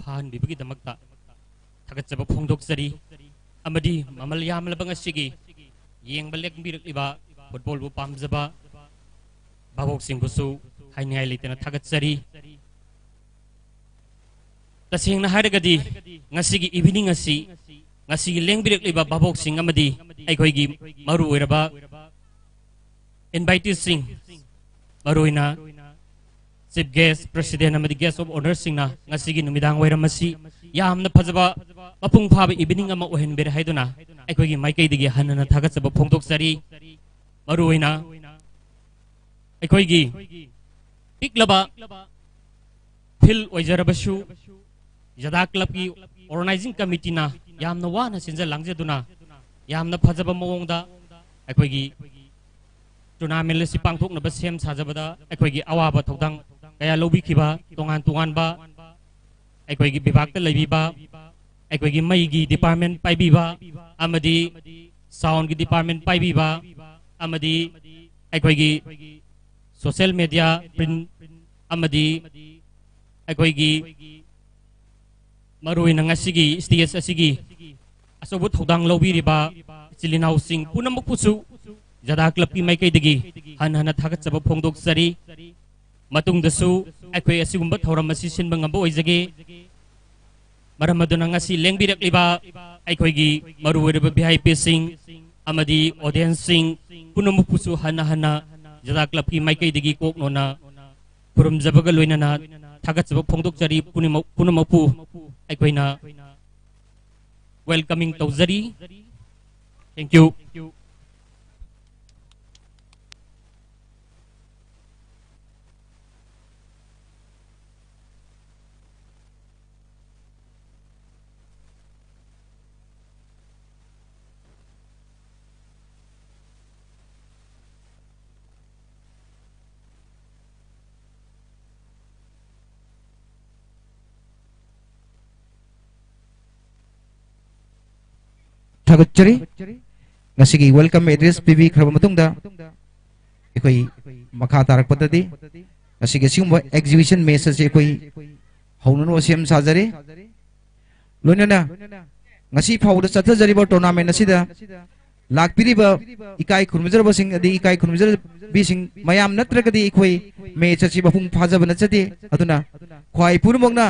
ꯐꯍꯟꯕꯤꯕꯒꯤꯗꯃꯛꯇ ꯊꯥꯒꯠꯆꯕ ꯐꯣꯡꯗꯣꯛꯆꯔꯤ ꯑꯃꯗꯤ ꯃꯃꯜ ꯌꯥꯝꯂꯕ ꯉꯁꯤꯒꯤ ꯌꯦꯡꯕ ꯂꯦꯡꯕꯤꯔꯛꯂꯤꯕ ꯐꯨꯠꯕꯣꯜꯕꯨ ꯄꯥꯝꯖꯕ ꯚꯥꯕꯣꯛꯁꯤꯡꯕꯨꯁꯨ ꯍꯥꯏꯅꯤꯡꯉꯥꯏ ꯂꯩꯇꯅ ꯊꯥꯒꯠꯆꯔꯤ तसेंगना हारगदी ngasi evening asi ngasi lengbirik liba babok sing amadi aikoigi maru oiraba invitees sing maruina chief guest president amadi guest of honor singna ngasi numidang oiramasi yamna phajaba mapung phaba evening ama ohenber haiduna aikoigi maikei digi hanana thagatsaba phongdok sari maruina aikoigi piklaba phil oijarabasu जदा club की organising committee ना यामना वाना सिंजा लांगजेदुना यामना फजबा मओंगदा अखोगी tournament लसी पांगथोकनबा same साजबदा अखोगी अवाबा थौदांग कया लौबिखिबा तोंगान तोंगानबा अखोगी विभागता लैबिबा अखोगी मईगी डिपार्टमेंट पाइबिबा अमदी साउंड की डिपार्टमेंट पाइबिबा अमदी अखोगी सोशल मीडिया प्रिंट अमदी अखोगी मरुइन ngasi stage asigi asobu thodang lobiriba chilinau sing punamukpusu jada club ki maikai digi hanhana thagatsaba phongdok sari matung dasu akhoi asigumba thoram asi sinba ngamba oijage maramaduna ngasi lengbirak liba akhoi gi maruiraba vip sing amadi audience sing punamukpusu hanhana jada club ki maikai digi koknona purum jabaga loinana thagatsaba phongdok sari punamapu अखोइना welcoming तौजरी thank you थागतचरी ngasi welcome address pb khraba matungda ekoi makha tarak patadi ngasi gi singba exhibition message ekoi haunan osem sajare loinana ngasi phawda chathajari ba tournament asida lakpiriba ikai khurmijara sing adi ikai khurmijara bi sing mayam natragadi ekoi match asi bapung phajaba nachati aduna khwai purmokna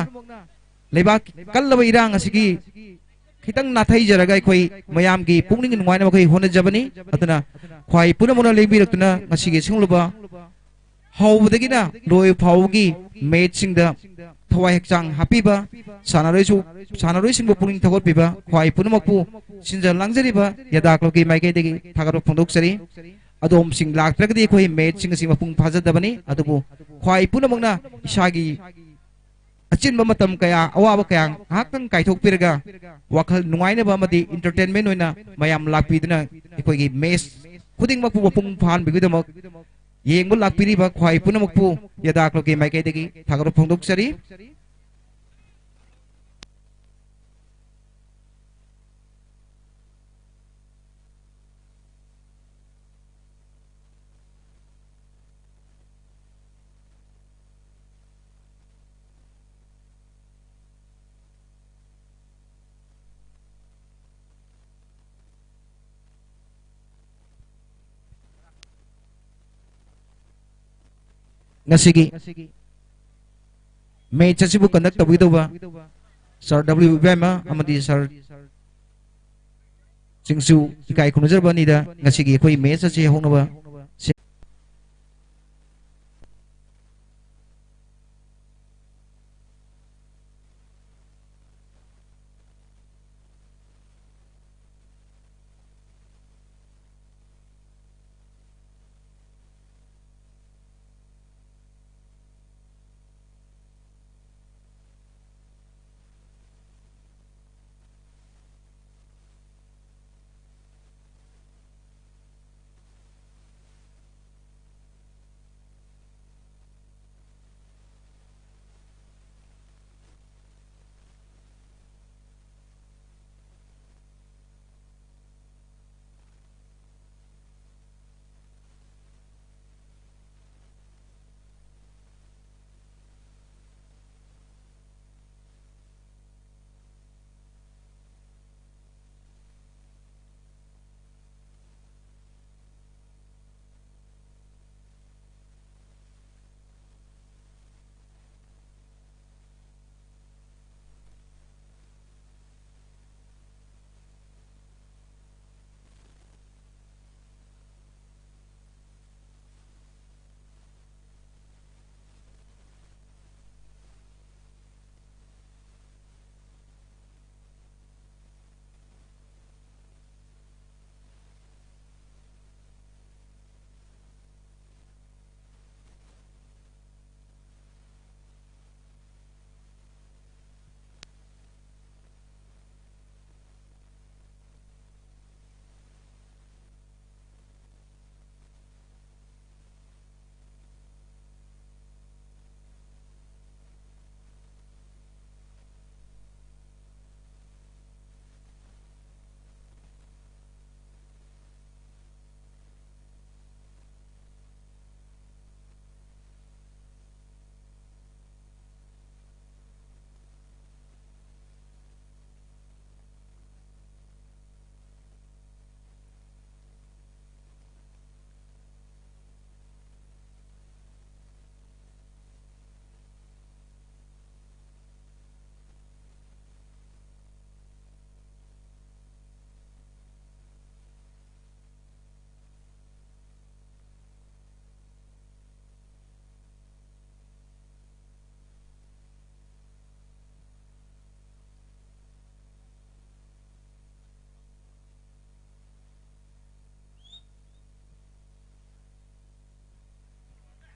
lebak kallaba irang asigi खितंग नाथाई जरगा अखोई मयाम की पुंगनिंग नुवाइना मखै होनजबनी अतना ख्वाई पुनमुना लेबिरक्तुना ngasiगे सिंगलुबा हाउबदगिना लोय फाउगी मैचसिंगदा थवाई हक्चांग हापीबा सानारोय सिंगबो पुंगिंग थगोतपिबा ख्वाई पुनमकपु सिंजा लांगजरिबा यदाक्लोकी माइकैदगी थागरो फोंदोकसरी अदोम सिंग लाक्त्रगदी अखोई मैचसिंग सिंग मपुंग फाजदबनी अदुबु ख्वाई पुनमकना इसागी अचिन मतम कया अवाब कया हाकन काइथोकपिरगा वखल नुंगाइनबा मदि entertainment होइना मयाम लाकपिदना एकोगी mess खुदिंग मकपु वपुंग फान बिगदमक येंगबो लाकपिरिबा ख्वाई पुनमकपु यदाक्लोके माइकैदगी थागरो फोंदोकसरी ngasi match asibu conduct tawidova sir w bema amadi sir singsu ikai khunjar bani da ngasi gi khoi match asi honaba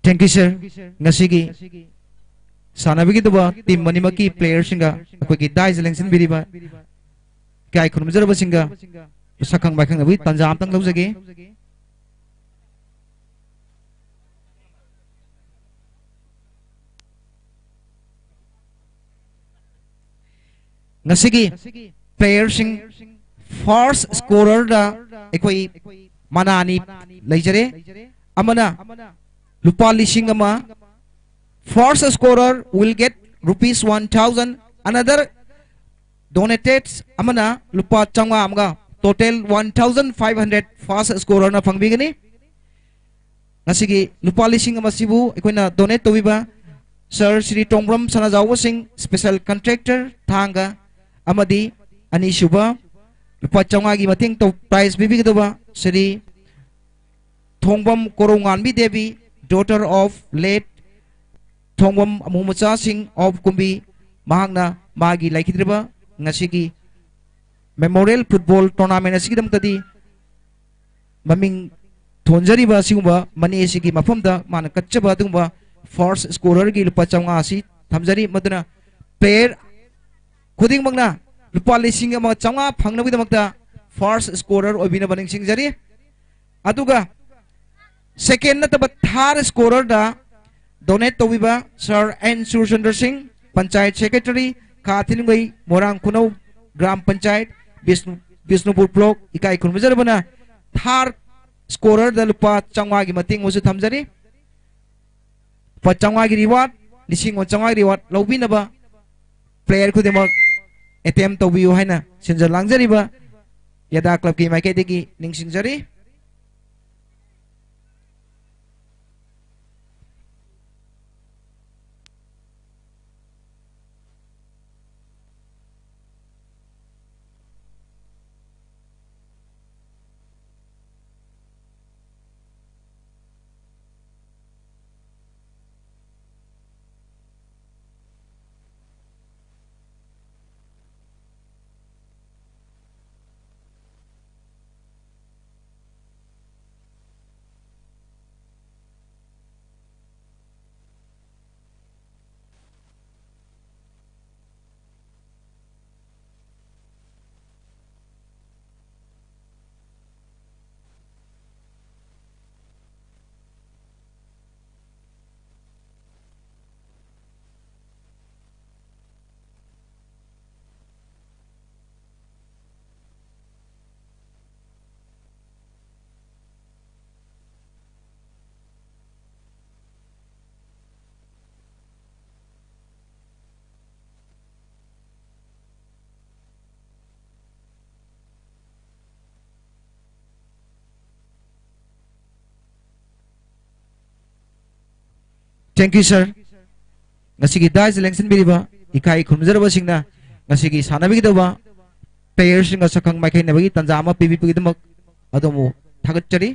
Thank you, sir. Ngasigi sanabigi duba team manimaki player singa akoi ki dai selection biriba kai khurumjaraba singa sakang baikang nabi tanjam tang laujage ngasigi player sing first scorer da akoi manani leijare amana lupa lising ama first scorer will get rupees 1000 another donated amana lupa changwa amga total 1500 first scorer na pangbigani ngasigi lupa lising ama sibu ikoina donate tobiba sir Sri Tongbram Sanajawa Singh special contractor thanga amadi ani shuba lupa changwa gi mating to prize bibi doba Sri Thongbam Koronganbi Devi daughter of late Thongwam Amumacha Singh of Kumbi Mahangna Magi Laikidriba Ngasigi Memorial Football Tournament Asigidam Tadi Maming Thonjariba Singba Mani Sigi Mafamda Mana Kachaba Tumba First Scorer Gi Lupa Changa Asi Thamjari Maduna Player Kuding Magna Lupa Lising Ama Changa Phangna Bidamakta First Scorer Obina Baning Singjari Aduga Second Nataba Third Scorer Da donate to viva Sir N. Surchandra Singh Panchayat Secretary Kathilingway Morang Kunau Gram Panchayat Bisnupur Block Ikai Kurmizarbana Third scorer da lupa changwa gi mating musu thamjari pa changwa gi reward lising on changwa reward lobina ba player khudima attempt to view haina sinja langjari ba yada club ki mai ke degi ningsingjari Thank you, sir. Ngasigi dai selection biriba ikai khumjaraba singna ngasigi sanabigi doba players singa sakang makai nabagi tanjama pvp gi damak adomu thagatchari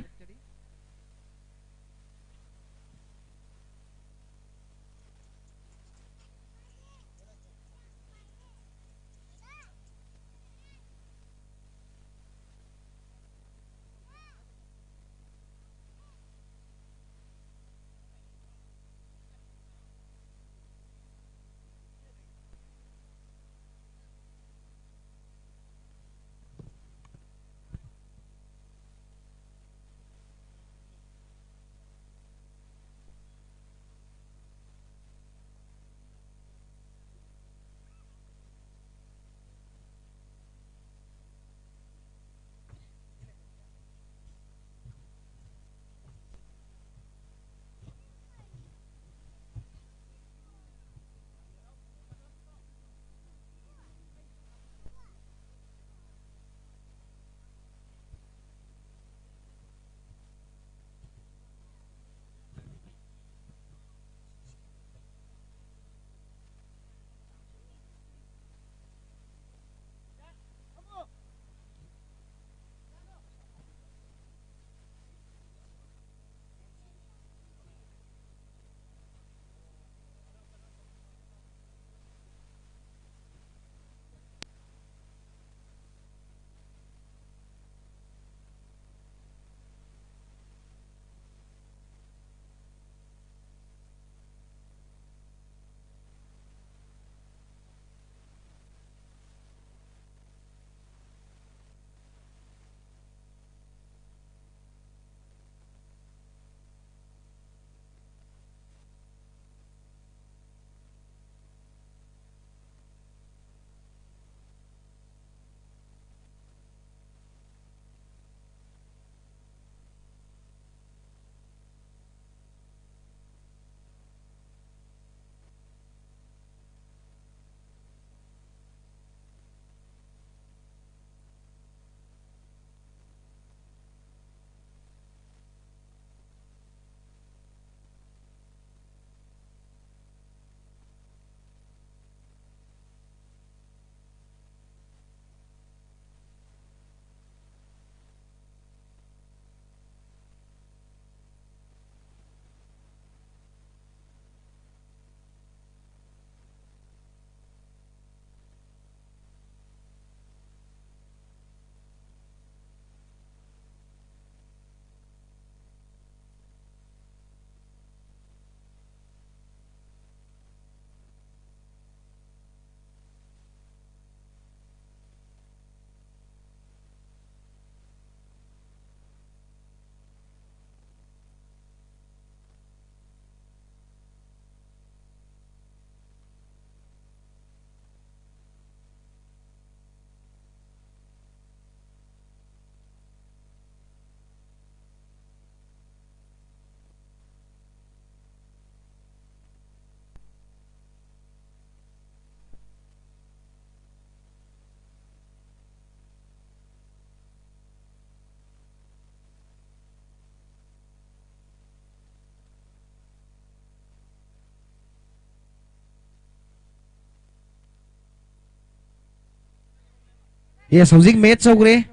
Yes, hojik match sogre.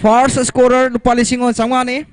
First scorer lupa lising on sama ni.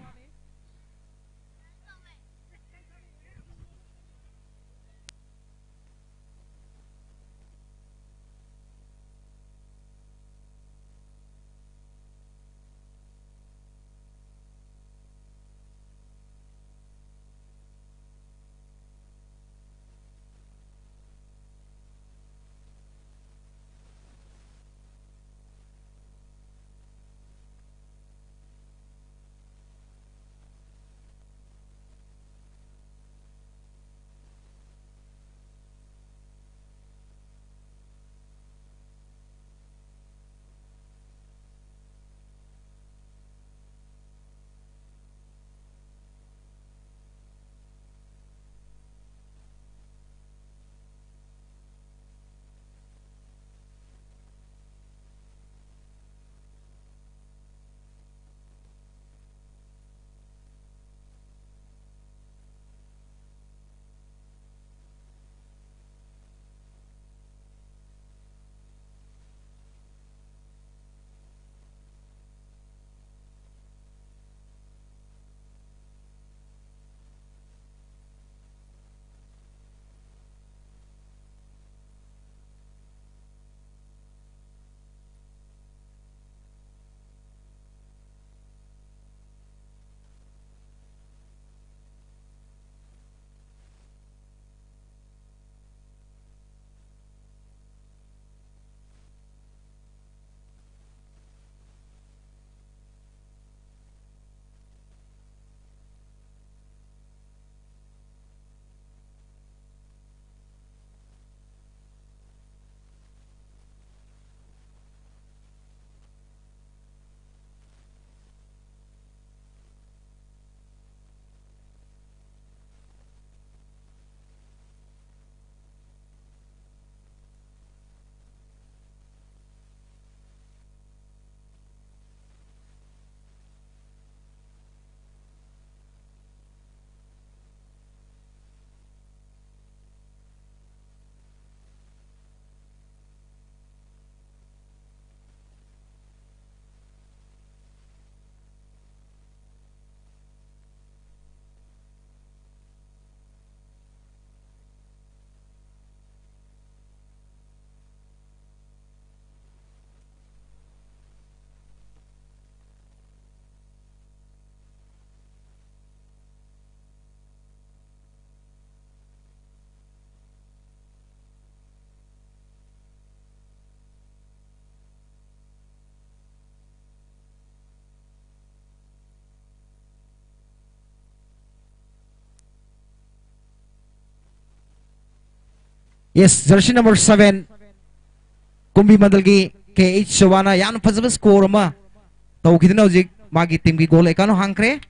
Yes, jersey number 7. Kumbi Mandalgi KH Shawana yan fazaba score ma. Tau kita na ujik magi tim ki goal ekano hangkre.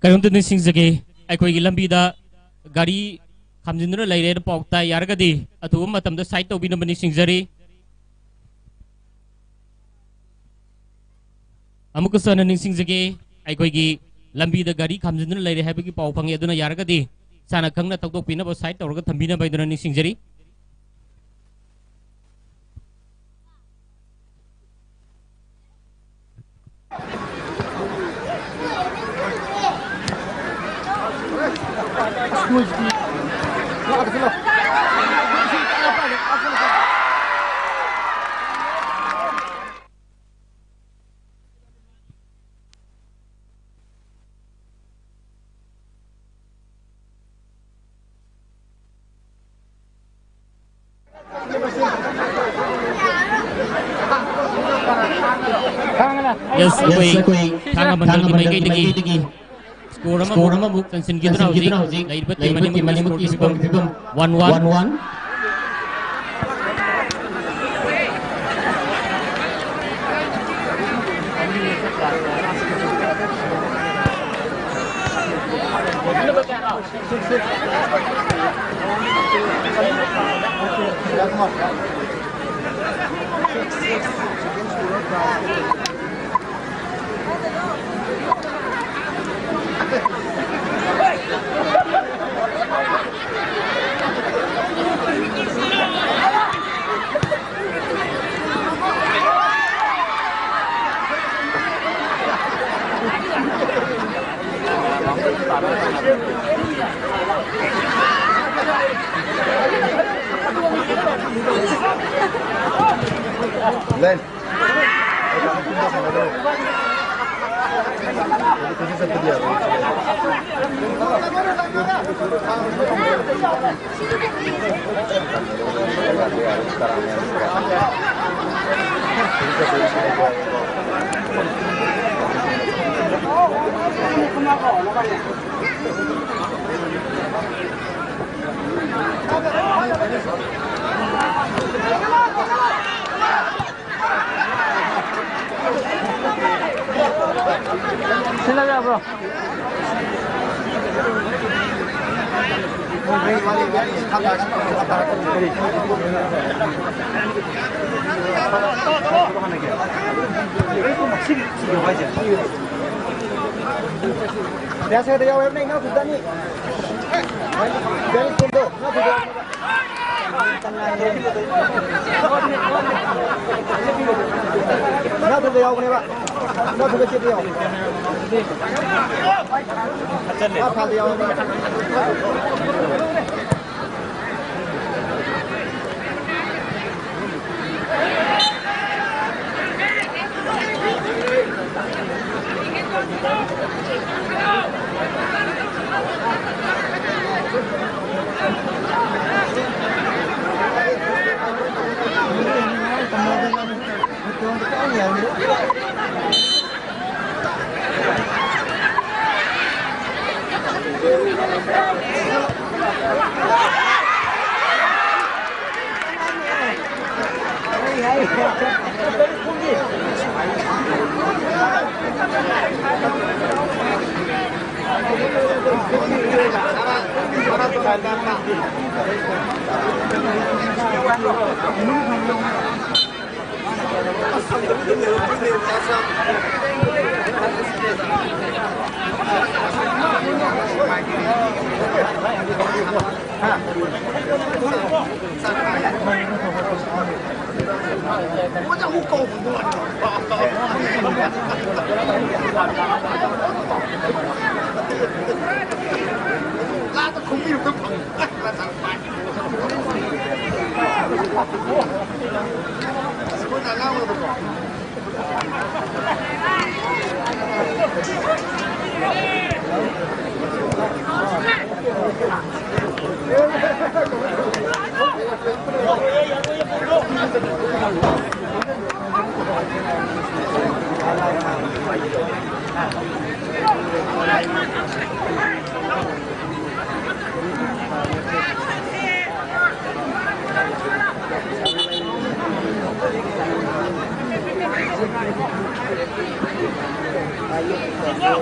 कयोंत Nising जगे अखोई लंबी दा गाड़ी खामजिंदुना लेरे पाउता यारगदी अथुब मतमदा side तौबिनब Nising जरी अमुक सन निसिंग जगे अखोई लंबी दा गाड़ी खामजिंदुना लेरे हैबगी पाउ फंगे अदुना यारगदी साना खंगना तौदोकपिनब साइड तौरगा थंबिना बैदुना निसिंग जरी Yes, कोई थांगा मंडल की माइकई दगी स्कोर अमा बुक संसिन कितना होजी लाइट टीम मनी मुक score फिबम 1-1 Lên. Sila bro. Biasa dia jawab ni, ngau sudah ni. Jangan tunggu, ngau sudah. Ngau sudah jawab ni pak. Ngau sudah cip dia. Apa dia jawab ni? Ayo,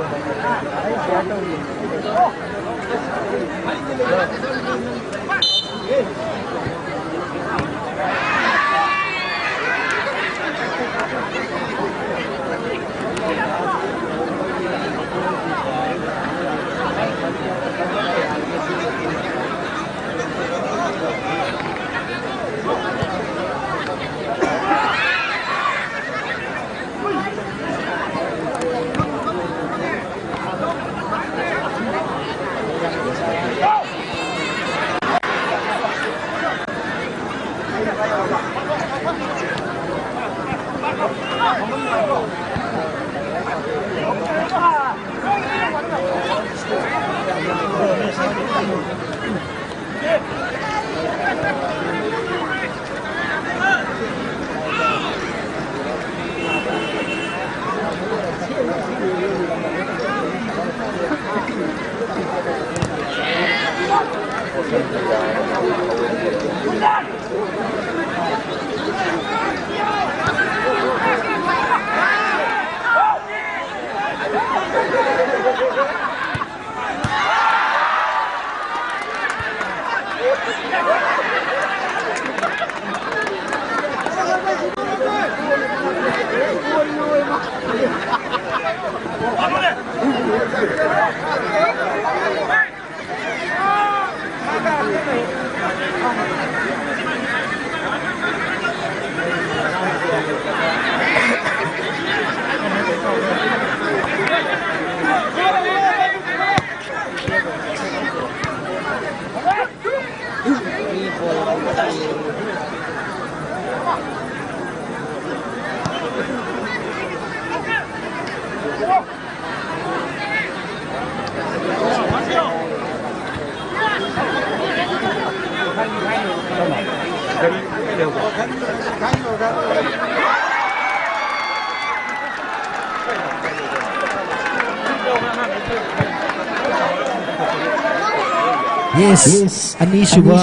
Yes, Ani Suba.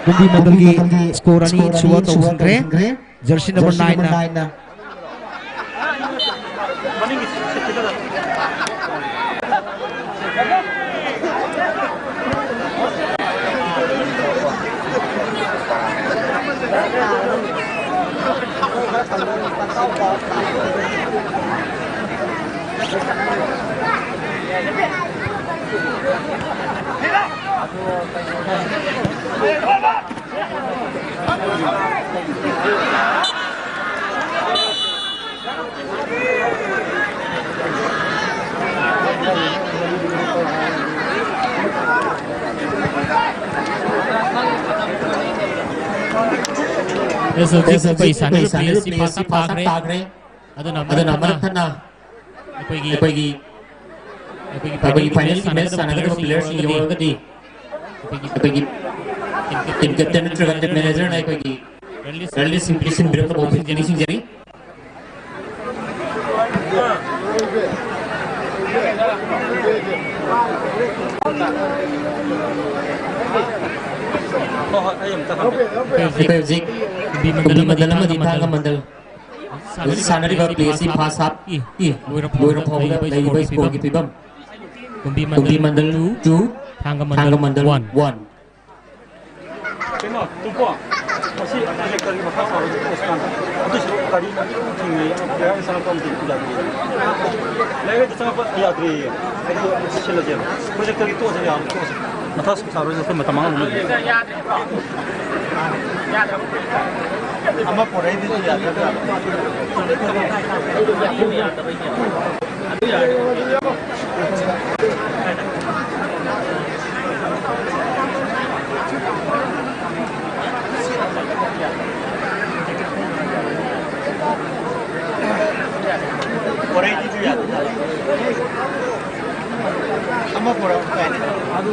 Kumbi Mandalgi score Ani Suba Tawsangre. Jersey number 9 na. SLG पैसा ने place पासा पागरे अदना मरथना अखोगी final match सानगदब players योगदी अखोगी टीम कैप्टन नत्रगा टीम मैनेजर ना अखोगी रनली सिंप्लिसिन बिरक ऑफिस जनी सिंजरी Pelzik di mandal mandal sanari ba plesi pass up buira phawda dai ba score gi pibam kumbi mandal 2 thanga mandal 1 Kena tumpa masih projek dari masa sahaja teruskan. Terus tadi tinggi yang sangat penting tidak. Lagi tu sangat ya dri. Itu sila je. Projek dari tu saja yang tu. Masa sahaja tu mata mangan dulu. Amma porai di ya. Porai di ya. Amma porai kan. Adu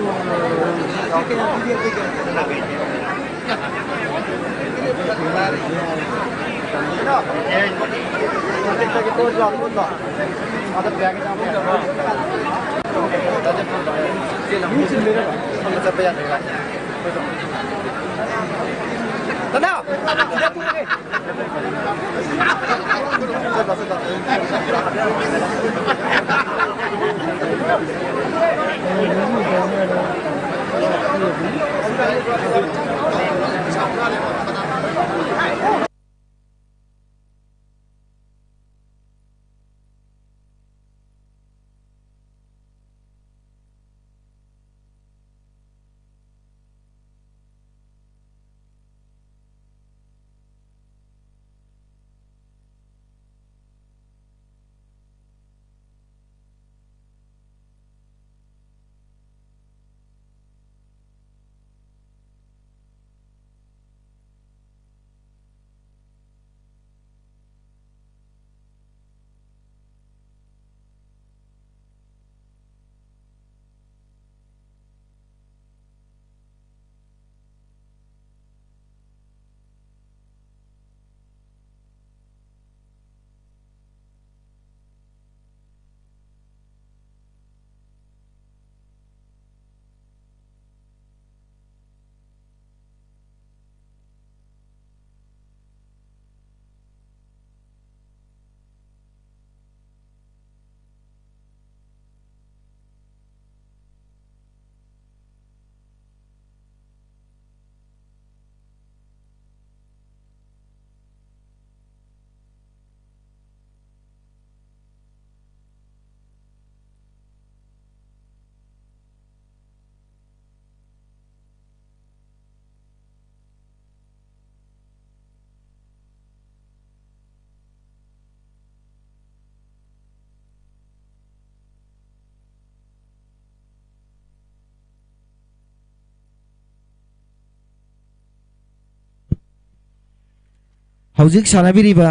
हौजिक सानाबिरिबा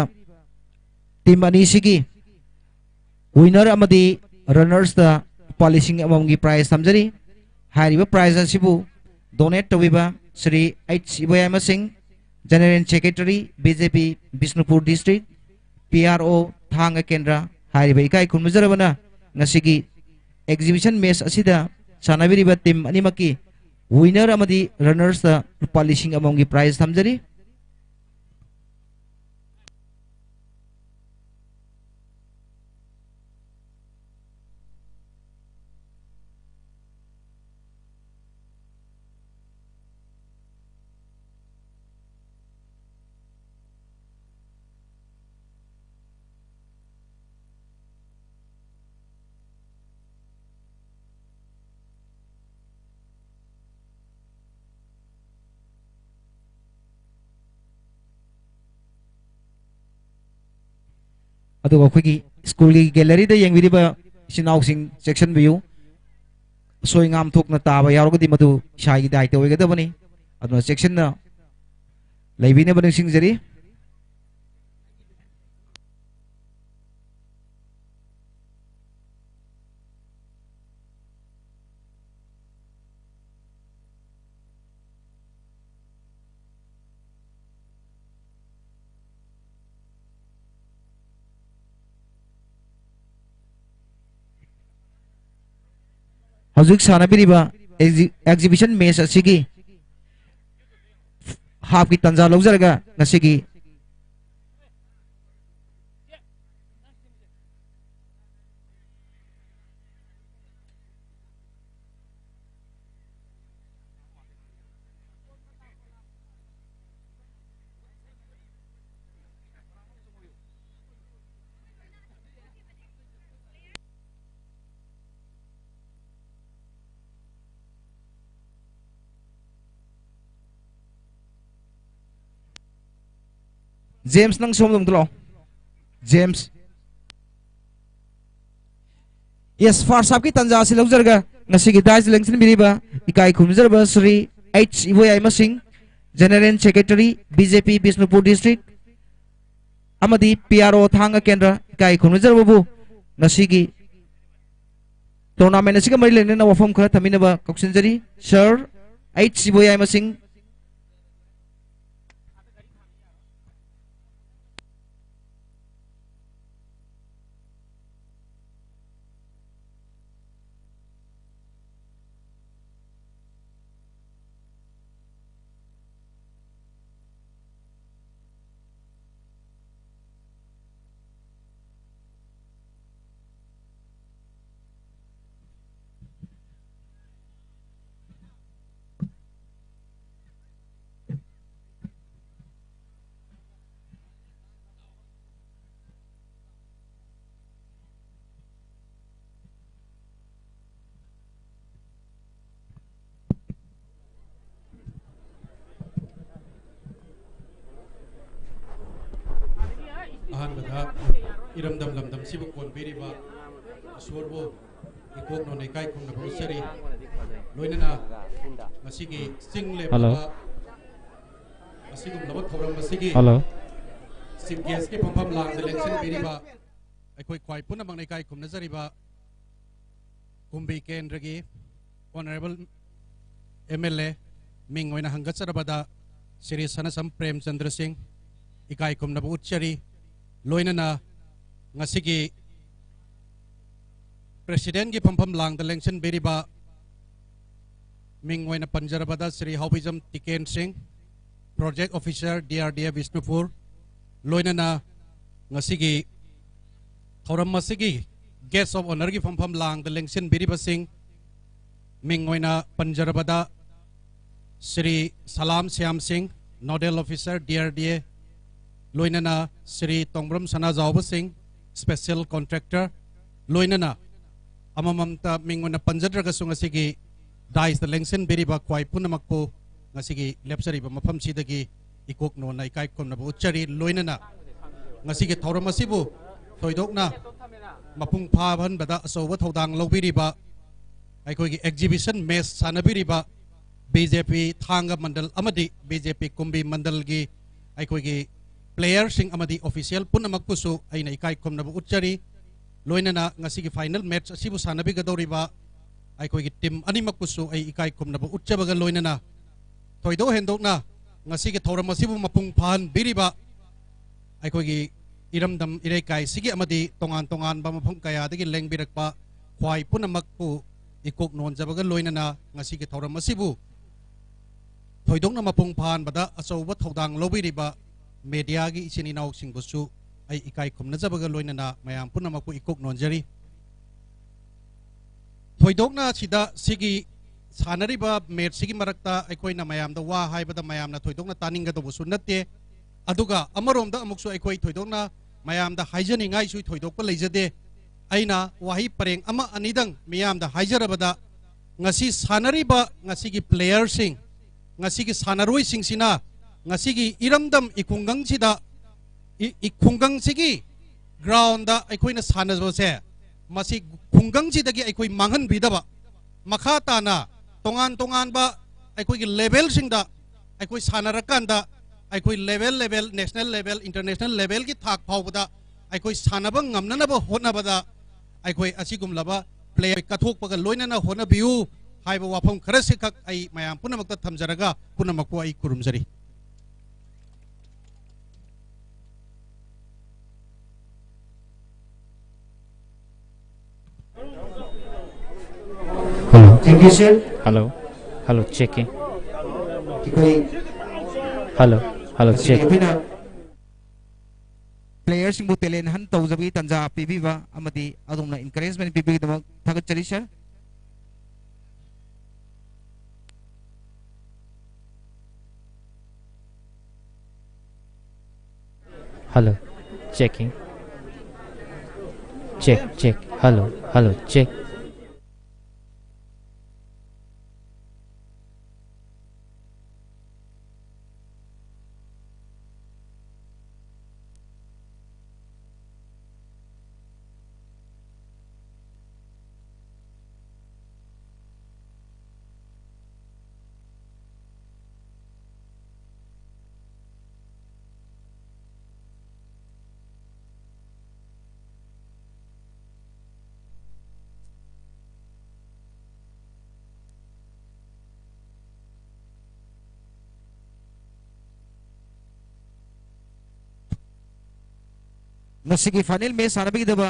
team अनि सिगी winner अमदी runners दा पॉलिशिंग अमंगी prize थमजरी हारिबा प्राइज असिबु डोनेट तविबा Shri H Iboyama Singh general secretary BJP Bishnupur district PRO थांगा केंद्र हारिबा इकाई खुमजरबना ngasiगी एग्जीबिशन मैच असिदा सानाबिरिबा टीम अनिमकी विनर अमदी रनर्स दा पॉलिशिंग अमंगी प्राइज थमजरी अदुगा अखोगी स्कूल की गैलरी दा यंगबिरिबा सिनाउसिंग सेक्शन बियु सोइंगाम थोकना ताबा यारगदी मदु शाई दायते ओइगदबनी अदुना सेक्शन ना लैबिने बनिंग सिंगजरी हौजिक सानाबिरिबा एग्जीबिशन मैच असिगी हाफ की तंजा लौजरगा ngasiगी जेम्स नंग सोम दंगलो जेम्स यस फर्स्ट हाफ की तंजा से लौजरगा ngasiगी दाइज लेंसन बिरिबा इकाई खुमजरबा Shri H Iboyama Singh general secretary BJP Bishnupur district अमदी PRO थांगा केंद्र इकाई खुमजरबबु ngasiगी टूर्नामेंट असिगा मरि लेना वफम खरा थमिनबा कक्सिनजरी सर एच इबोयामा सिंह इरमदम लमदम सिबु कोन बेरिबा सोरबो इकोक नो नेकाई खुम न बुसरी लोइनना मसिगी सिंग लेबा मसिगुम लबत थोरम मसिगी हेलो सिम गेस के फमफम लांग इलेक्शन बेरिबा अखोय क्वाइ पुना मंग नेकाई खुम नजरिबा कुंबी केंद्रगी ऑनरेबल MLA मिंग ओइना हंगचरबदा श्री सनसम प्रेमचंद्र सिंह इकाई खुम न बुचरी लोइनना ngasiगी president gi phampham lang da election beriba mingwaina panjarabada Sri Haubijam Tiken Singh project officer DRDA Vishnupur loinana ngasigi thoram masigi guest of honor gi phampham lang da election beriba sing mingwaina panjarabada Sri Salam Syam Singh nodal officer DRDA loinana Sri Tongbram Sana Zawba Singh special contractor loinana amamamta mingona panjadra sungasigi dais the lengsen beriba kwai punamakpo ngasigi lepsari ba mafam sidagi ikok no nai kai kom na bu chari loinana ngasigi thoramasibu thoidokna mapung pha ban bada asoba thodang lobiriba aikoi gi exhibition mes sanabiriba BJP thanga mandal amadi BJP kumbi mandal gi aikoi gi player sing amadi official punamak pusu aina ikai khomnabu utchari loinana ngasi gi final match asibu sanabi gadoriba aikoi gi team animak pusu ai ikai khomnabu utchabaga loinana thoido hendokna ngasi gi thoram asibu mapung phan biriba aikoi gi iramdam irei kai sigi amadi tongan tongan ba mafam kaya dagi lengbirakpa khwai punamak pu ikok non jabaga loinana ngasi gi thoram asibu thoidokna mapung phan bada achouba thodang lobiriba media gi isini naw sing busu ai ikai khomna jabaga loinana mayam punamak pu ikok non jari thoidokna sida sigi sanariba match sigi marakta aikoina mayam da wa haibada mayam na thoidokna taninga do busu natte aduga amarom da amuksu aikoi thoidokna mayam da haijani ngai sui thoidokpa leijade aina wahi pareng ama anidang miyam da haijarabada ngasi sanariba ngasi gi player sing ngasi gi sanaroi sing sina ngasi gi iramdam ikungang sida ikungang sigi ground da aikoina sanazose masi kungang sidagi aikoi manghan bidaba makha tana tongan tongan ba aikoi gi level sing da aikoi sanarakan da aikoi level national level international level ki thak phawda aikoi sanaba ngamnanaba honabada aikoi asigumlaba play kathokpaga loinana honabiu haiba wafam khara sikak ai mayam punamakta thamjaraga punamakku ai kurumjari Hello. Thank you, sir. Hello. Hello, checking. Ikoi Hello. Hello, check. players sing butelen han tawjabi tanja pibiba amadi adumna encouragement pibi damak thagat chari sir. Hello. Checking. Check. Hello, check. Nasigi final में सानबी दबा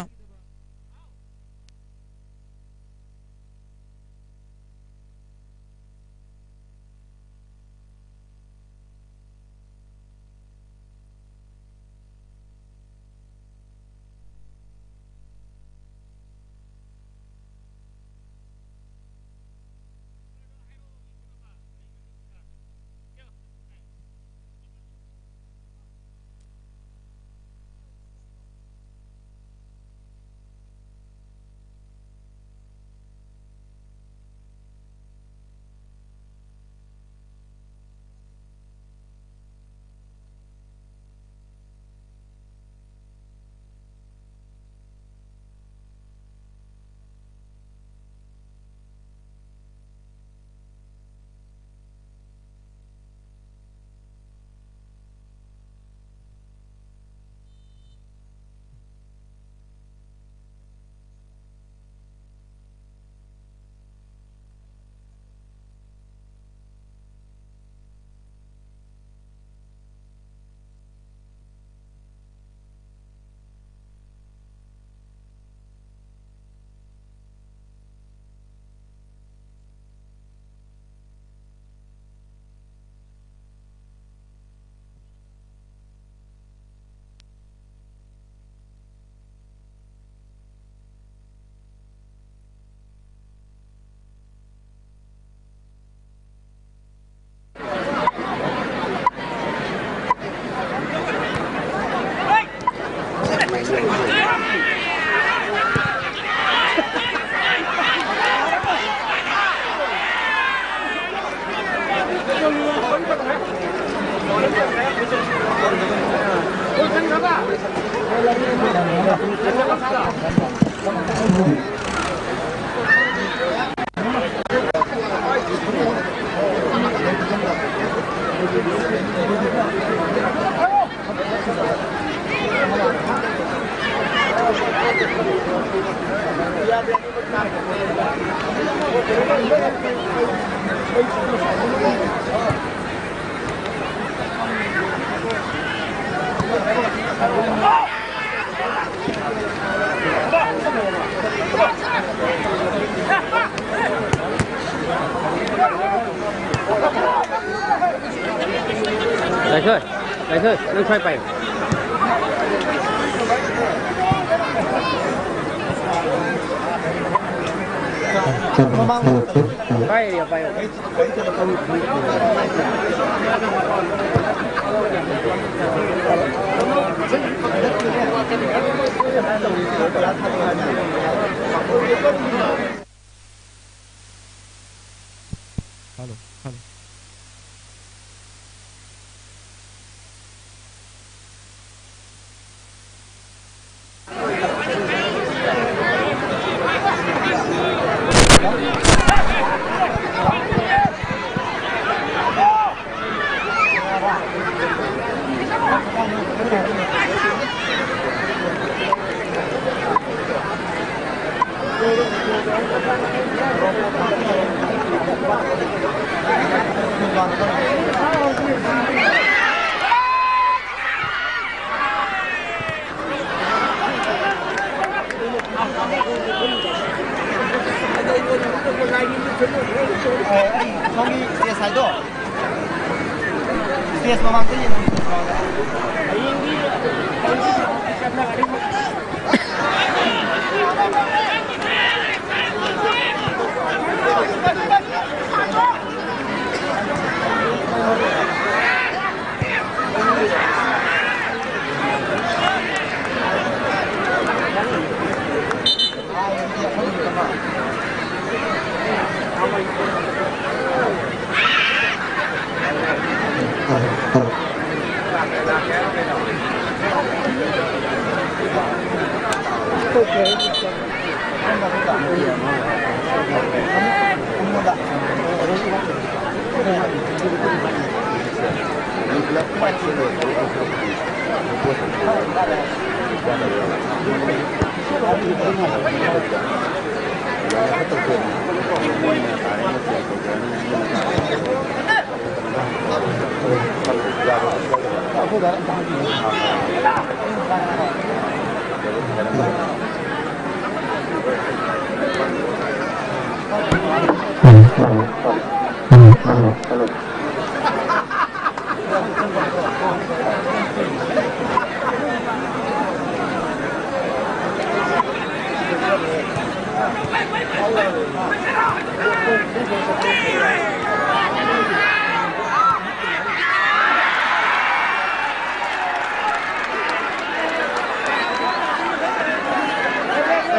Lại thôi, nâng xoay bay. Bay đi, bay. Hello, hello. 형이 CSI도 CS mamang din yung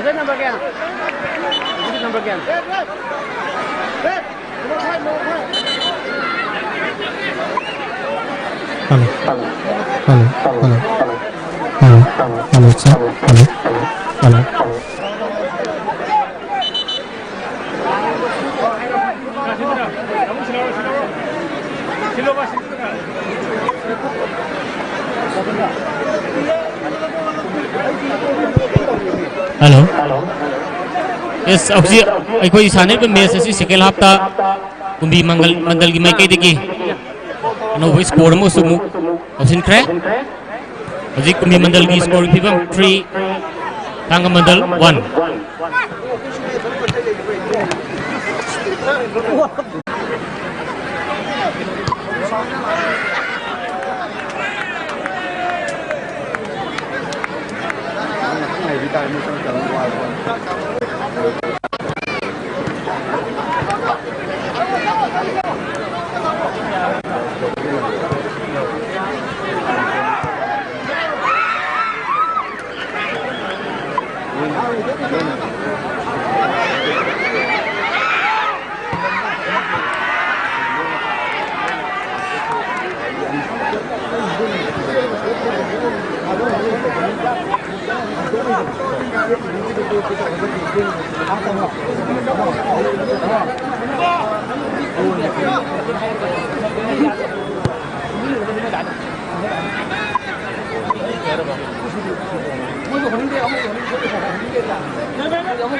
Asa number kaya? Asa number kaya? Hello, hello, hello, hello, hello, sir, hello, hello. Hello. Yes, absi aykoi sane pe match asi second half ta kumbi mangal gi mai kai degi no voice score mo sumu option kre aji kumbi mandal gi score pibam 3 tanga mandal 1 Hãy subscribe cho kênh Ghiền Mì Gõ để không bỏ lỡ những video hấp dẫn.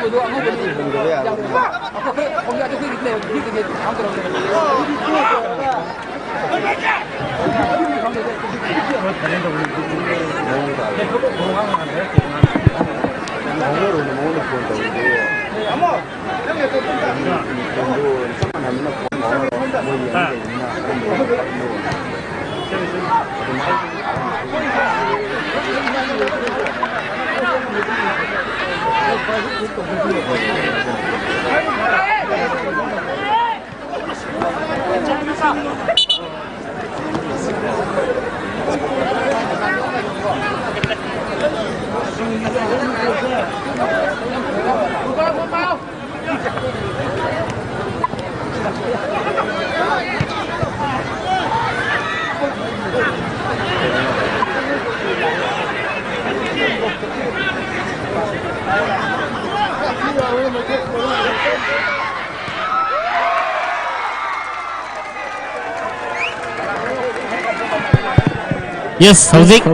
Yes, hauzik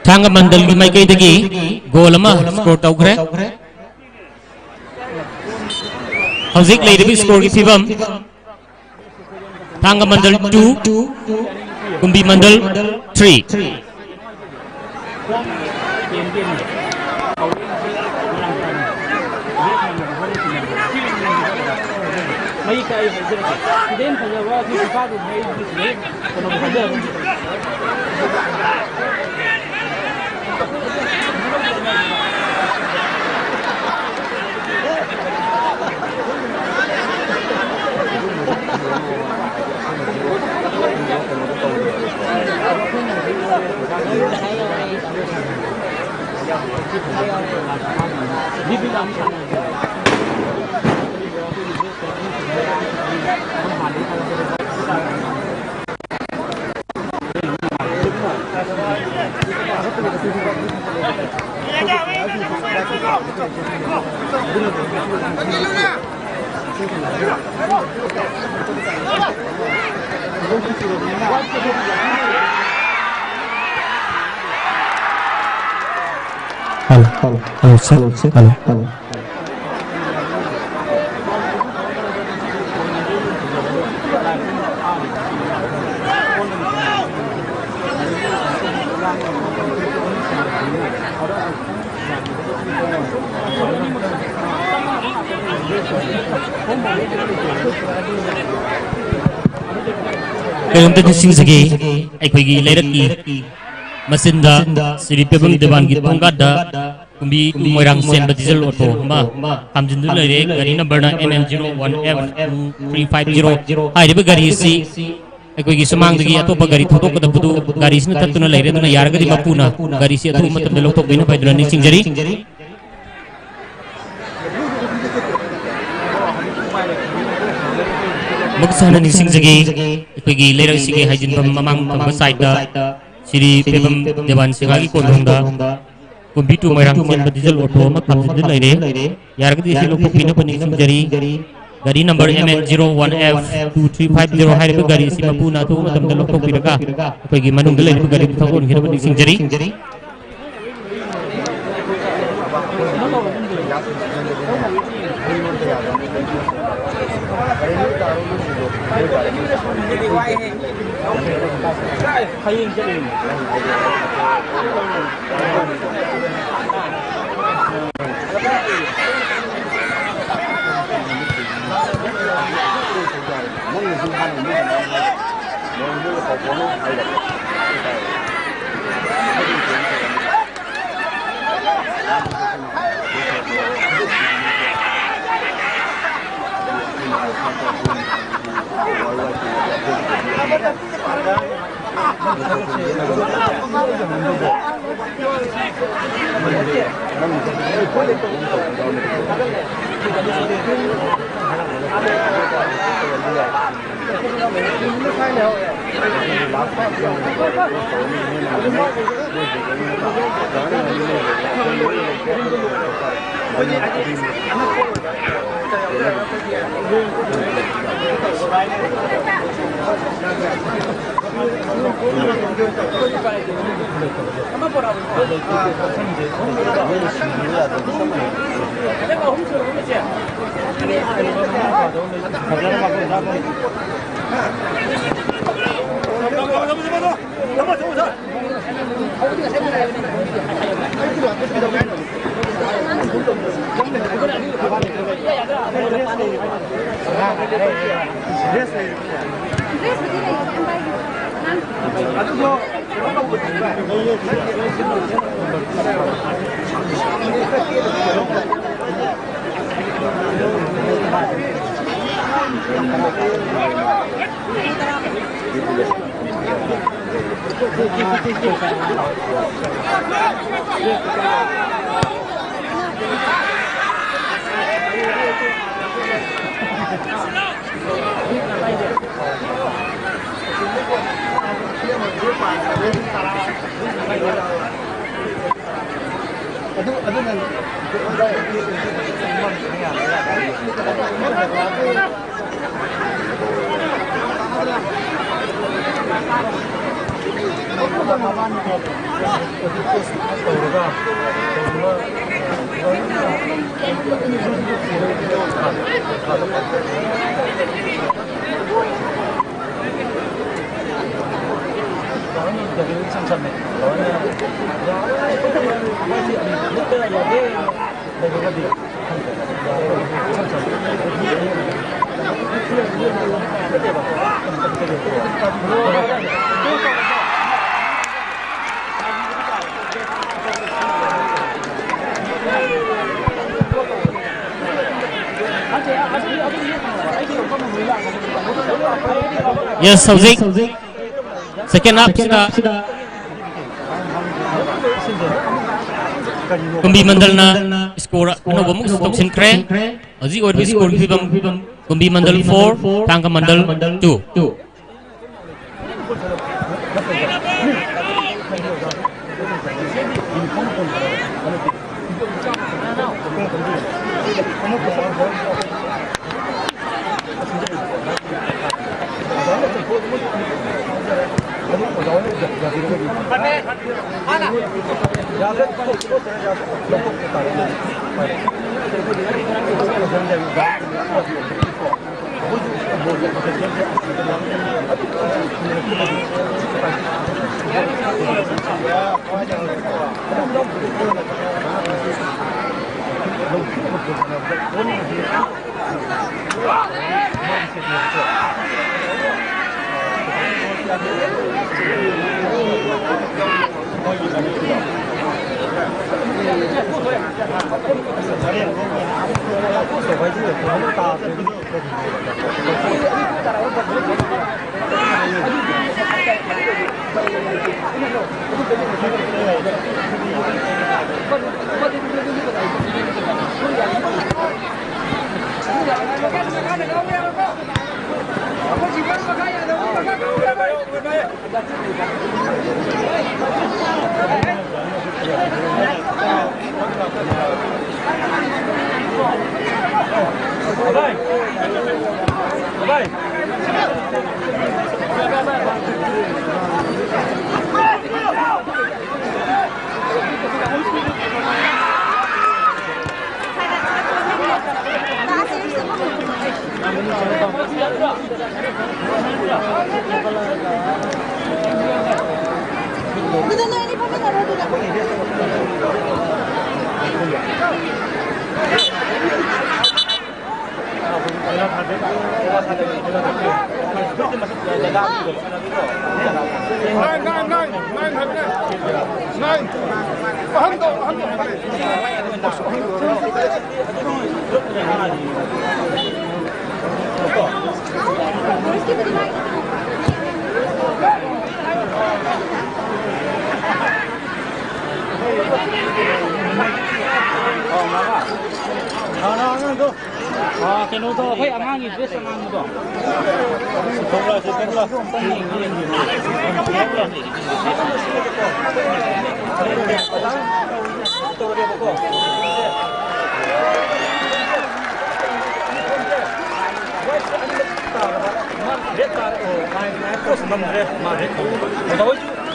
thanga mandal gi mai kai dagi goal ama score tawkhre hauzik leidabi score gi fibam thanga mandal 2 kumbi mandal 3 mấy cây phải dễ đến phải giờ qua thì phát được mấy cái còn nó không được Hello, sir. Hello. Kayong tanisingzagi ay ko'y layraki masinda siri pebang dewan gi tongkada kumbi moirang sen diesel auto ma hamjindu layre gari number na MM01F2350 ay riba gari si ay ko'y sumang dagi atopa gari thotok kada budu gari sina tatuna layre duna yarga di mapuna gari si atu matam dalok tok bina pay duna nisingzari Magsana nisingzagi iko'y layra sige hajin pam mamang pambasay da siri pebam dewan singagi kondongda kumbitu moirang sen diesel auto ma hamjindu layre yarga di silok tok bina pay nisingzari gari number MN01F2350 hai riba gari si mapuna atu matam dalok tok bina ka iko'y manung layre gari thakon hiraba nisingzari Yes, Sauzik. Second half sida Kumbi Mandal na score ano ba mo sa sinkre aji or score bibam Kumbi Mandal 4 Tangka Mandal 2.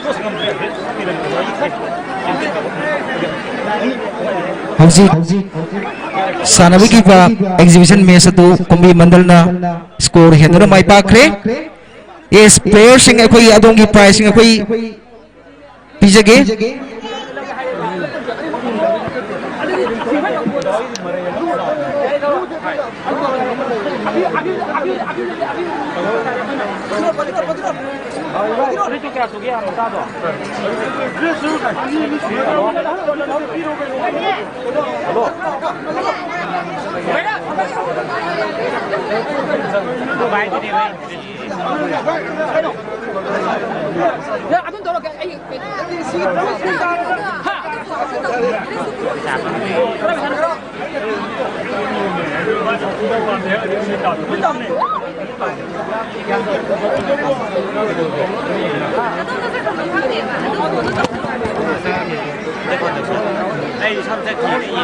또 생각해. हौजी सानबी की exhibition match अदु कुंभी मंडल ना score हेंदुना माई पाखरे S player Singh अखोई अदों की price Singh अखोई पिजगे đây xong sẽ chỉ